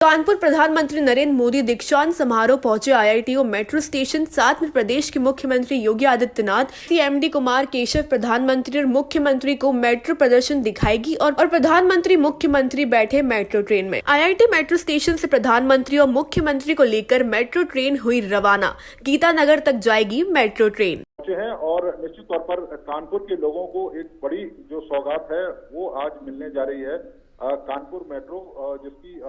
कानपुर प्रधानमंत्री नरेंद्र मोदी दीक्षांत समारोह पहुंचे आईआईटीओ मेट्रो स्टेशन। साथ में प्रदेश के मुख्यमंत्री योगी आदित्यनाथ, सीएमडी कुमार केशव प्रधानमंत्री और मुख्यमंत्री को मेट्रो प्रदर्शन दिखाएगी और प्रधानमंत्री मुख्यमंत्री बैठे मेट्रो ट्रेन में। आईआईटी मेट्रो स्टेशन से प्रधानमंत्री और मुख्यमंत्री को लेकर मेट्रो ट्रेन हुई रवाना। गीतानगर तक जाएगी मेट्रो ट्रेन हैं और निश्चित तौर पर कानपुर के लोगों को एक बड़ी जो सौगात है वो आज मिलने जा रही है। कानपुर मेट्रो जिसकी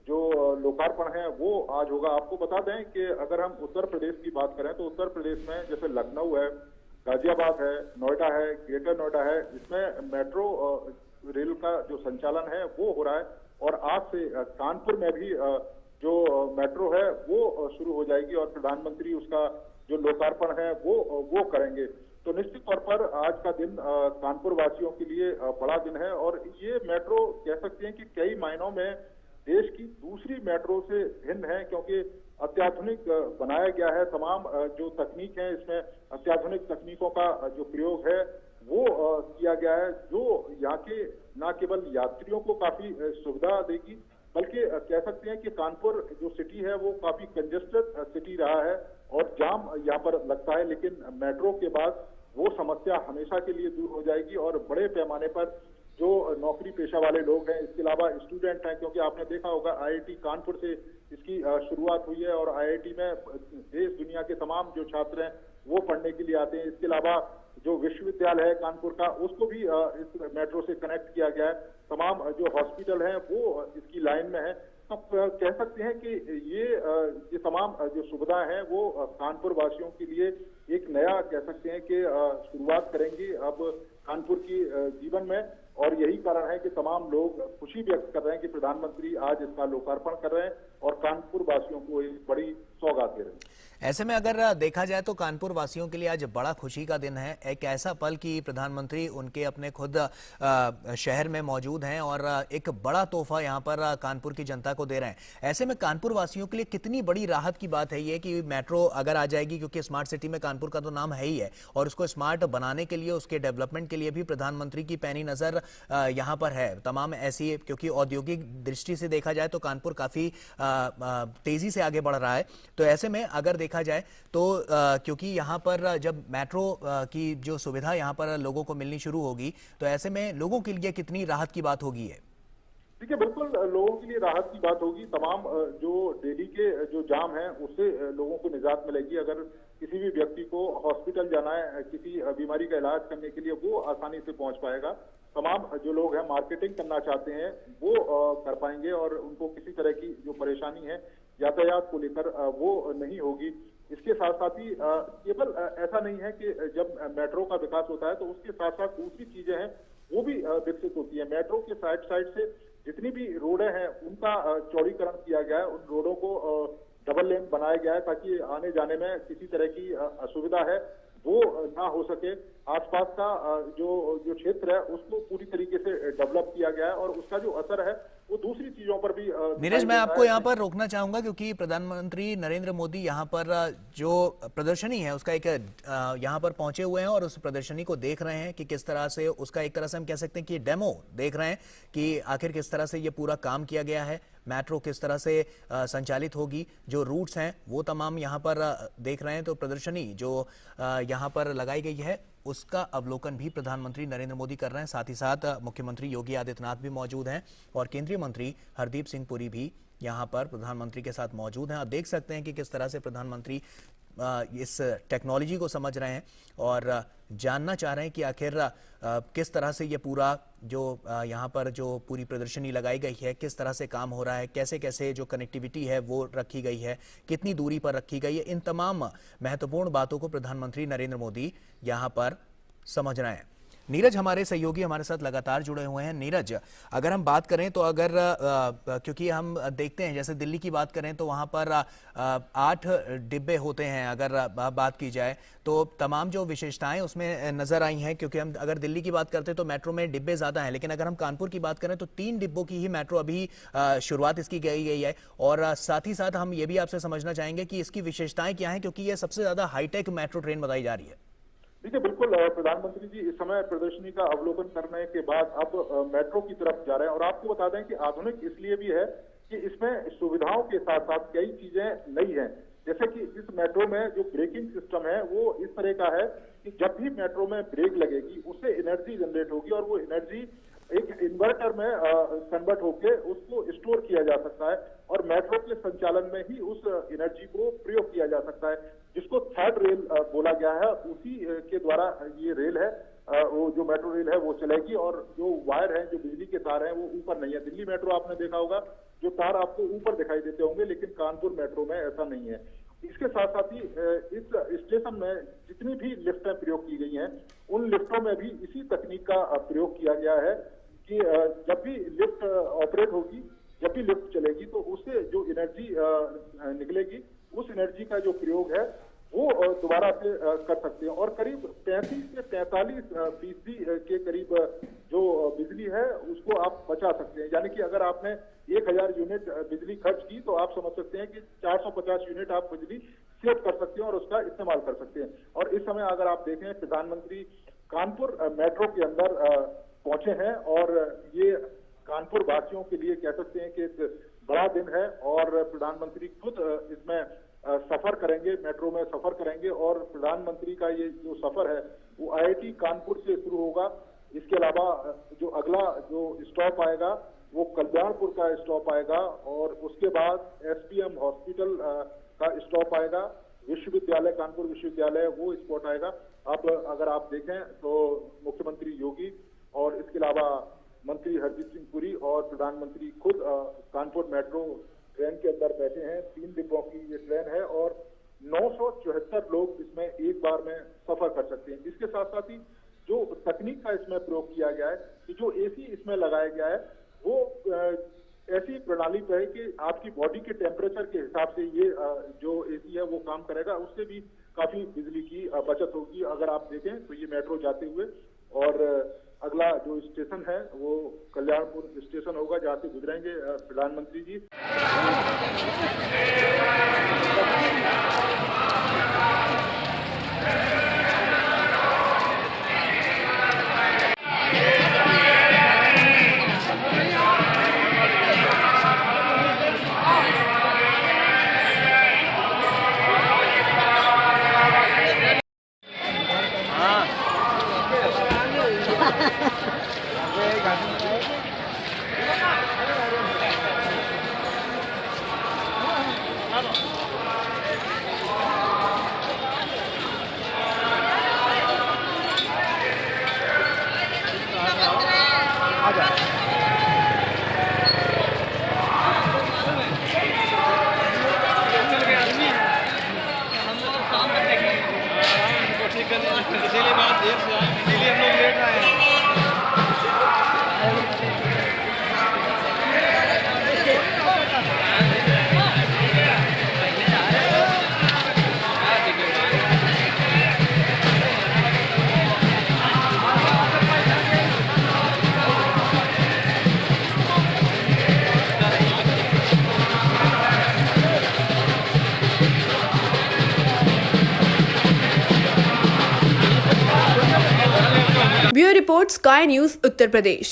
जो लोकार्पण है वो आज होगा। आपको बता दें कि अगर हम उत्तर प्रदेश की बात करें तो उत्तर प्रदेश में जैसे लखनऊ है, गाजियाबाद है, नोएडा है, ग्रेटर नोएडा है, इसमें मेट्रो रेल का जो संचालन है वो हो रहा है और आज से कानपुर में भी जो मेट्रो है वो शुरू हो जाएगी और प्रधानमंत्री उसका जो लोकार्पण है वो करेंगे। तो निश्चित तौर पर आज का दिन कानपुर वासियों के लिए बड़ा दिन है और ये मेट्रो कह सकते हैं कि कई मायनों में देश की दूसरी मेट्रो से भिन्न है, क्योंकि अत्याधुनिक बनाया गया है। तमाम जो तकनीक है इसमें अत्याधुनिक तकनीकों का जो प्रयोग है वो किया गया है, जो यहाँ के न केवल यात्रियों को काफी सुविधा देगी बल्कि कह सकते हैं कि कानपुर जो सिटी है वो काफी कंजेस्टेड सिटी रहा है और जाम यहाँ पर लगता है, लेकिन मेट्रो के बाद वो समस्या हमेशा के लिए दूर हो जाएगी और बड़े पैमाने पर जो नौकरी पेशा वाले लोग हैं, इसके अलावा स्टूडेंट हैं, क्योंकि आपने देखा होगा आईआईटी कानपुर से इसकी शुरुआत हुई है और आईआईटी में देश दुनिया के तमाम जो छात्र हैं वो पढ़ने के लिए आते हैं। इसके अलावा जो विश्वविद्यालय है कानपुर का उसको भी इस मेट्रो से कनेक्ट किया गया है। तमाम जो हॉस्पिटल हैं वो इसकी लाइन में है। तो कह सकते हैं कि ये तमाम जो सुविधाएं हैं वो कानपुर वासियों के लिए एक नया कह सकते हैं कि शुरुआत करेंगी अब कानपुर की जीवन में, और यही कारण है कि तमाम लोग खुशी व्यक्त कर रहे हैं कि प्रधानमंत्री आज इसका लोकार्पण कर रहे हैं और कानपुर वासियों को एक बड़ी सौगात दे रहे हैं। ऐसे में अगर देखा जाए तो कानपुर वासियों के लिए आज बड़ा खुशी का दिन है। एक ऐसा पल कि प्रधानमंत्री उनके अपने खुद शहर में मौजूद हैं और एक बड़ा तोहफा यहां पर कानपुर की जनता को दे रहे हैं। ऐसे में कानपुर वासियों के लिए कितनी बड़ी राहत की बात है ये कि मेट्रो अगर आ जाएगी, क्योंकि स्मार्ट सिटी में कानपुर का तो नाम है ही है और उसको स्मार्ट बनाने के लिए, उसके डेवलपमेंट के लिए भी प्रधानमंत्री की पैनी नजर यहाँ पर है। तमाम ऐसी, क्योंकि औद्योगिक दृष्टि से देखा जाए तो कानपुर काफी तेजी से आगे बढ़ रहा है। तो ऐसे में अगर देखा जाए तो क्योंकि यहाँ पर जब मेट्रो की जो सुविधा यहाँ पर लोगों को मिलनी शुरू होगी तो ऐसे में लोगों के लिए कितनी राहत की बात होगी। देखिए, बिल्कुल लोगों के लिए राहत की बात होगी। तमाम जो डेली के जो जाम है उससे लोगों को निजात मिलेगी। अगर किसी भी व्यक्ति को हॉस्पिटल जाना है, किसी बीमारी का इलाज करने के लिए, वो आसानी से पहुंच पाएगा। तमाम जो लोग हैं मार्केटिंग करना चाहते हैं वो कर पाएंगे और उनको किसी तरह की जो परेशानी है यातायात को लेकर वो नहीं होगी। इसके साथ साथ ही केवल ऐसा नहीं है कि जब मेट्रो का विकास होता है तो उसके साथ साथ दूसरी चीजें हैं वो भी विकसित होती है। मेट्रो के साइड से जितनी भी रोडें हैं उनका चौड़ीकरण किया गया है। उन रोडों को डबल लेन बनाया गया है ताकि आने जाने में किसी तरह की असुविधा है वो ना हो सके। आसपास का जो क्षेत्र है उसको पूरी तरीके से डेवलप किया गया है और उसका जो असर है वो दूसरी चीजों पर भी। नीरज, मैं आपको यहाँ पर रोकना चाहूंगा क्योंकि प्रधानमंत्री नरेंद्र मोदी यहाँ पर जो प्रदर्शनी है उसका एक यहाँ पर पहुंचे हुए हैं और उस प्रदर्शनी को देख रहे हैं कि किस तरह से उसका, एक तरह से हम कह सकते हैं कि डेमो देख रहे हैं कि आखिर किस तरह से ये पूरा काम किया गया है, मेट्रो किस तरह से संचालित होगी, जो रूट्स हैं वो तमाम यहाँ पर देख रहे हैं। तो प्रदर्शनी जो यहाँ पर लगाई गई है उसका अवलोकन भी प्रधानमंत्री नरेंद्र मोदी कर रहे हैं। साथ ही साथ मुख्यमंत्री योगी आदित्यनाथ भी मौजूद हैं और केंद्रीय मंत्री हरदीप सिंह पुरी भी यहाँ पर प्रधानमंत्री के साथ मौजूद हैं। आप देख सकते हैं कि किस तरह से प्रधानमंत्री इस टेक्नोलॉजी को समझ रहे हैं और जानना चाह रहे हैं कि आखिर किस तरह से ये पूरा जो यहाँ पर जो पूरी प्रदर्शनी लगाई गई है किस तरह से काम हो रहा है, कैसे कैसे जो कनेक्टिविटी है वो रखी गई है, कितनी दूरी पर रखी गई है। इन तमाम महत्वपूर्ण बातों को प्रधानमंत्री नरेंद्र मोदी यहाँ पर समझ रहे हैं। नीरज हमारे सहयोगी हमारे साथ लगातार जुड़े हुए हैं। नीरज, अगर हम बात करें तो अगर क्योंकि हम देखते हैं जैसे दिल्ली की बात करें तो वहां पर 8 डिब्बे होते हैं, अगर बात की जाए तो तमाम जो विशेषताएं उसमें नजर आई हैं। क्योंकि हम अगर दिल्ली की बात करते हैं तो मेट्रो में डिब्बे ज्यादा हैं, लेकिन अगर हम कानपुर की बात करें तो 3 डिब्बों की ही मेट्रो अभी शुरुआत इसकी गई है। और साथ ही साथ हम ये भी आपसे समझना चाहेंगे कि इसकी विशेषताएं क्या हैं, क्योंकि यह सबसे ज्यादा हाईटेक मेट्रो ट्रेन बताई जा रही है। देखिए, बिल्कुल प्रधानमंत्री जी इस समय प्रदर्शनी का अवलोकन करने के बाद अब मेट्रो की तरफ जा रहे हैं और आपको बता दें कि आधुनिक इसलिए भी है कि इसमें सुविधाओं के साथ साथ कई चीजें नई हैं। जैसे कि इस मेट्रो में जो ब्रेकिंग सिस्टम है वो इस तरह का है कि जब भी मेट्रो में ब्रेक लगेगी उससे एनर्जी जनरेट होगी और वो एनर्जी एक इन्वर्टर में कन्वर्ट होकर उसको स्टोर किया जा सकता है और मेट्रो के संचालन में ही उस एनर्जी को प्रयोग किया जा सकता है, जिसको थर्ड रेल बोला गया है। उसी के द्वारा ये रेल है, वो जो मेट्रो रेल है वो चलेगी और जो वायर है, जो बिजली के तार हैं वो ऊपर नहीं है। दिल्ली मेट्रो आपने देखा होगा जो तार आपको ऊपर दिखाई देते होंगे, लेकिन कानपुर मेट्रो में ऐसा नहीं है। इसके साथ साथ ही इस स्टेशन में जितनी भी लिफ्टें प्रयोग की गई हैं उन लिफ्टों में भी इसी तकनीक का प्रयोग किया गया है कि जब भी लिफ्ट ऑपरेट होगी, जब भी लिफ्ट चलेगी तो उससे जो एनर्जी निकलेगी उस एनर्जी का जो प्रयोग है वो दोबारा से कर सकते हैं और करीब 35 से 43% के करीब जो बिजली है उसको आप बचा सकते हैं। यानी कि अगर आपने 1000 यूनिट बिजली खर्च की तो आप समझ सकते हैं कि 450 यूनिट आप बिजली सेव कर सकते हैं और उसका इस्तेमाल कर सकते हैं। और इस समय अगर आप देखें, प्रधानमंत्री कानपुर मेट्रो के अंदर पहुंचे हैं और ये कानपुर वासियों के लिए कह सकते हैं कि एक बड़ा दिन है और प्रधानमंत्री खुद इसमें सफर करेंगे, मेट्रो में सफर करेंगे और प्रधानमंत्री का ये जो सफर है वो IIT कानपुर से शुरू होगा। इसके अलावा जो अगला जो स्टॉप आएगा वो कल्याणपुर का स्टॉप आएगा और उसके बाद SPM हॉस्पिटल का स्टॉप आएगा, विश्वविद्यालय कानपुर विश्वविद्यालय वो स्पॉट आएगा। अब अगर आप देखें तो मुख्यमंत्री योगी और इसके अलावा मंत्री हरदीप सिंह पुरी और प्रधानमंत्री खुद कानपुर मेट्रो ट्रेन के अंदर बैठे हैं। 3 डिब्बों की ये ट्रेन है और 974 लोग इसमें एक बार में सफर कर सकते हैं। इसके साथ साथ ही जो तकनीक का इसमें प्रयोग किया गया है कि जो AC इसमें लगाया गया है वो ऐसी प्रणाली पे है कि आपकी बॉडी के टेम्परेचर के हिसाब से ये जो AC है वो काम करेगा, उससे भी काफी बिजली की बचत होगी। अगर आप देखें तो ये मेट्रो जाते हुए और अगला जो स्टेशन है वो कल्याणपुर स्टेशन होगा जहाँ से गुजरेंगे प्रधानमंत्री जी। इसीलिए बात देर से आए, इसीलिए हम लोग लेट आए हैं। Bureau report, sky news, Uttar Pradesh.